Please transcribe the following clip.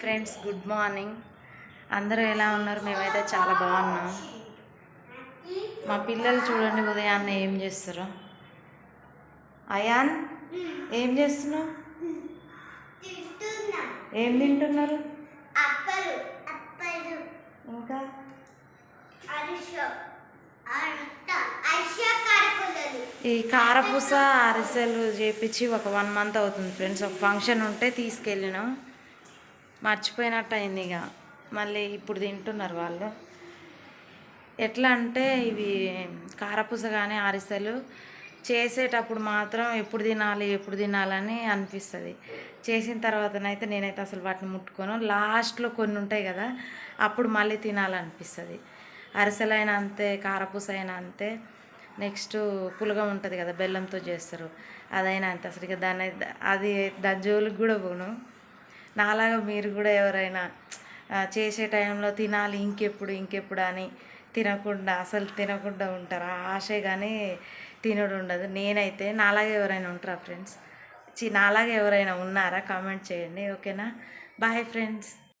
Friends good morning. అందరూ ఎలా ఉన్నారు? మేమైతే చాలా బాగున్నాం. మా పిల్లలు చూడండి ఉదయాన్నే ఏం చేస్తారు. అయాన్ ఏం చేస్తున్నావు? ఏం తింటున్నారు? ఇంకా ఈ కారపూస అరిసెలు చేపించి ఒక 1 మంత్ అవుతుంది ఫ్రెండ్స్. ఒక ఫంక్షన్ ఉంటే తీసుకెళ్ళినాం, మర్చిపోయినట్టు అయింది. ఇక మళ్ళీ ఇప్పుడు తింటున్నారు వాళ్ళు. ఎట్లా అంటే ఇవి కారపూస కానీ అరిసెలు చేసేటప్పుడు మాత్రం ఎప్పుడు తినాలని అనిపిస్తుంది. చేసిన తర్వాతనైతే నేనైతే అసలు వాటిని ముట్టుకోను. లాస్ట్లో కొన్ని ఉంటాయి కదా, అప్పుడు మళ్ళీ తినాలనిపిస్తుంది. అరిసెలైనా అంతే, కారపూస అయినా అంతే. నెక్స్ట్ పులగం ఉంటుంది కదా, బెల్లంతో చేస్తారు, అదైనా అంతే. అసలు ఇక దాని జోలికి కూడా పోను. నాలాగా మీరు కూడా ఎవరైనా చేసే టైంలో తినాలి ఇంకెప్పుడు అని అసలు తినకుండా ఉంటారు. ఆశే కానీ తినడు ఉండదు. నేనైతే నాలాగే ఎవరైనా ఉంటారా ఫ్రెండ్స్? నాలాగే ఎవరైనా ఉన్నారా? కామెంట్ చేయండి. ఓకేనా? Bye friends.